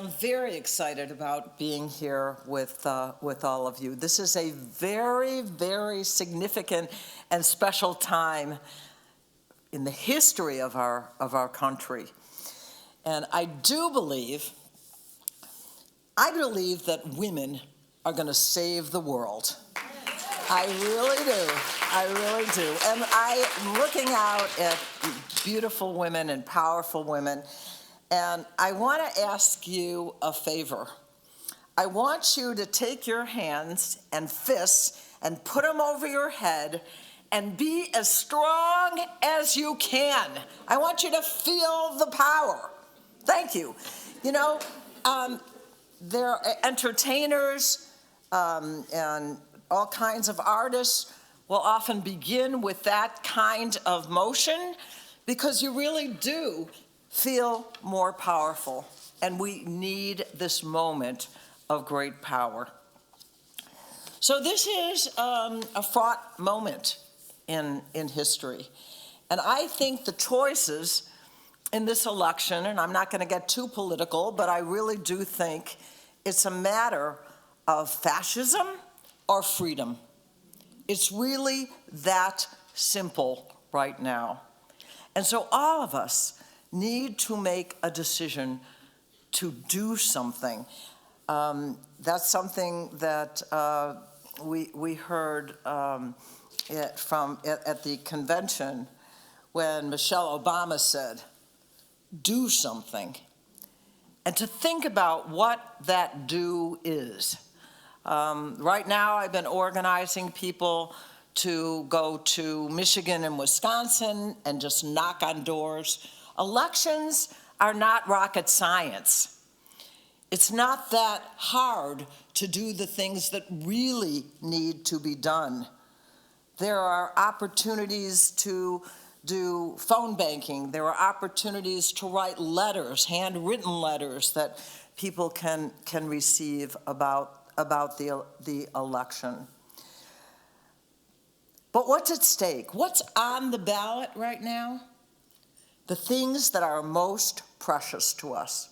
am very excited about being here with all of you. This is a very, very significant and special time in the history of our country. And I believe that women are going to save the world. I really do. I really do. And I'm looking out at beautiful women and powerful women, and I want to ask you a favor. I want you to take your hands and fists and put them over your head and be as strong as you can. I want you to feel the power. Thank you. You know, there are entertainers and all kinds of artists will often begin with that kind of motion because you really do feel more powerful, and we need this moment of great power. So this is a fraught moment in history, and I think the choices in this election, and I'm not going to get too political, but I really do think it's a matter of fascism or freedom. It's really that simple right now. And so all of us need to make a decision to do something. That's something that we heard at the convention when Michelle Obama said, do something. And to think about what that do is. Right now, I've been organizing people to go to Michigan and Wisconsin and just knock on doors. Elections are not rocket science. It's not that hard to do the things that really need to be done. There are opportunities to do phone banking. There are opportunities to write letters, handwritten letters that people can receive about the election. But what's at stake? What's on the ballot right now? The things that are most precious to us.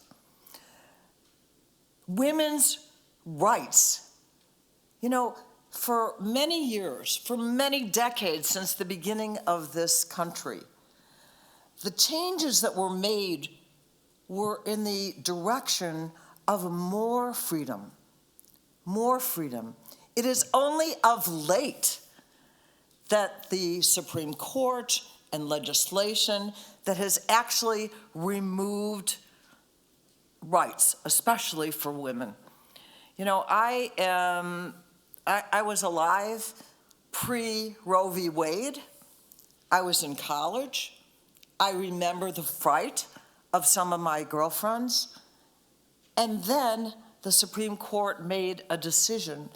Women's rights. You know, for many years, for many decades since the beginning of this country, the changes that were made were in the direction of more freedom. More freedom. It is only of late that the Supreme Court and legislation that has actually removed rights, especially for women. You know, I was alive pre-Roe v. Wade. I was in college. I remember the fright of some of my girlfriends. And then the Supreme Court made a decision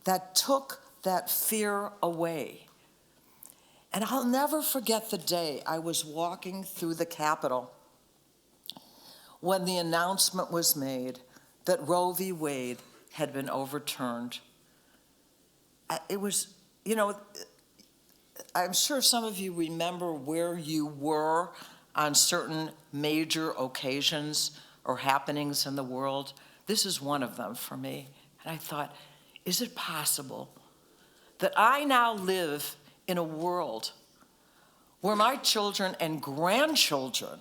that took that fear away. And I'll never forget the day I was walking through the Capitol when the announcement was made that Roe v. Wade had been overturned. It was, you know, I'm sure some of you remember where you were on certain major occasions or happenings in the world. This is one of them for me. And I thought, is it possible that I now live in a world where my children and grandchildren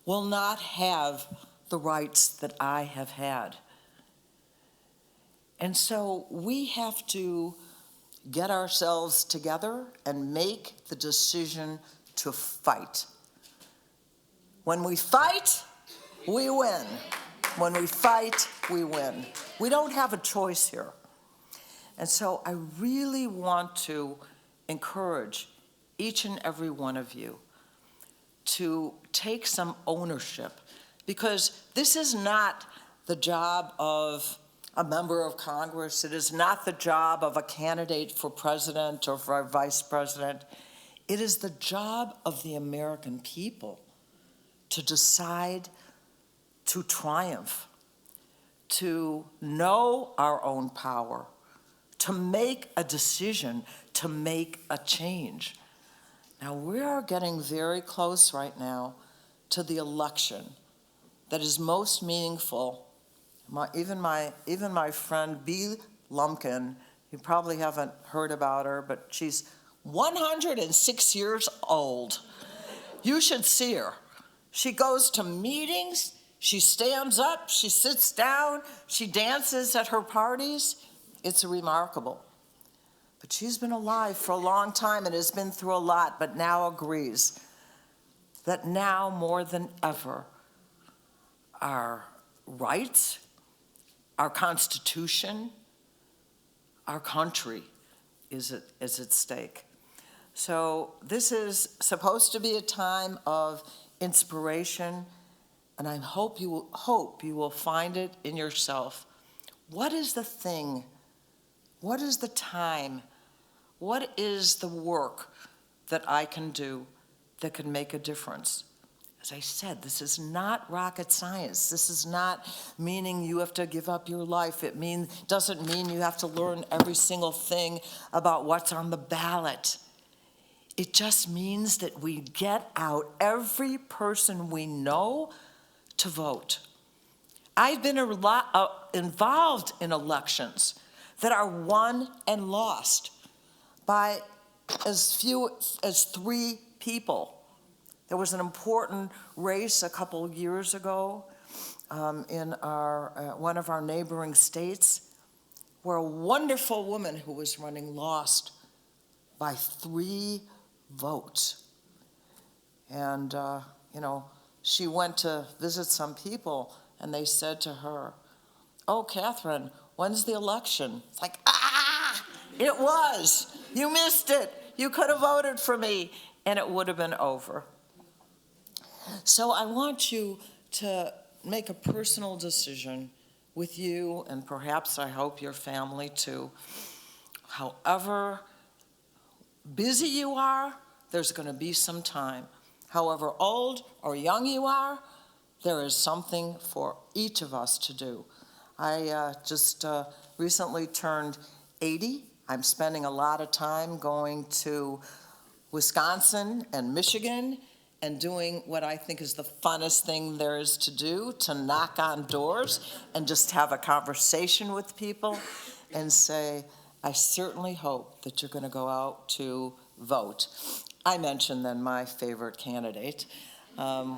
will not have the rights that I have had? And so we have to get ourselves together and make the decision to fight. When we fight, we win. When we fight, we win. We don't have a choice here. And so I really want to encourage each and every one of you to take some ownership, because this is not the job of a member of Congress. It is not the job of a candidate for president or for a vice president. It is the job of the American people to decide to triumph, to know our own power, to make a decision, to make a change. Now, we are getting very close right now to the election that is most meaningful Even my friend Bee Lumpkin, you probably haven't heard about her, but she's 106 years old. You should see her. She goes to meetings, she stands up, she sits down, she dances at her parties. It's remarkable. But she's been alive for a long time and has been through a lot, but now agrees that now more than ever, our rights, our Constitution, our country is at stake. So this is supposed to be a time of inspiration, and I hope you will find it in yourself. What is the thing? What is the time? What is the work that I can do that can make a difference? As I said, this is not rocket science. This is not meaning you have to give up your life. It doesn't mean you have to learn every single thing about what's on the ballot. It just means that we get out every person we know to vote. I've been involved in elections that are won and lost by as few as 3 people. There was an important race a couple of years ago in one of our neighboring states where a wonderful woman who was running lost by 3 votes. And, she went to visit some people and they said to her, "Oh, Catherine, when's the election?" It's like, it was. You missed it. You could have voted for me and it would have been over. So I want you to make a personal decision with you, and perhaps I hope your family too. However busy you are, there's going to be some time. However old or young you are, there is something for each of us to do. I just recently turned 80. I'm spending a lot of time going to Wisconsin and Michigan and doing what I think is the funnest thing there is to do, to knock on doors and just have a conversation with people and say, I certainly hope that you're going to go out to vote. I mentioned then my favorite candidate,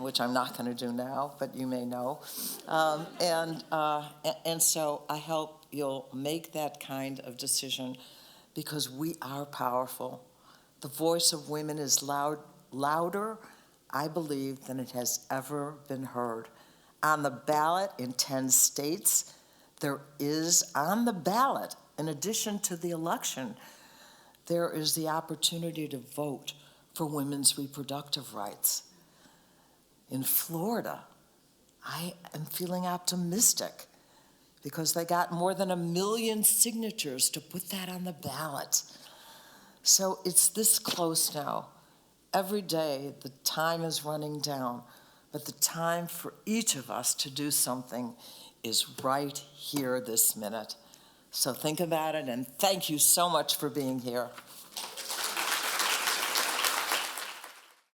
which I'm not going to do now, but you may know. And so I hope you'll make that kind of decision because we are powerful. The voice of women is louder, I believe, than it has ever been heard. On the ballot in 10 states, there is on the ballot, in addition to the election, there is the opportunity to vote for women's reproductive rights. In Florida, I am feeling optimistic because they got more than 1 million signatures to put that on the ballot. So it's this close now. Every day, the time is running down, but the time for each of us to do something is right here this minute. So think about it, and thank you so much for being here.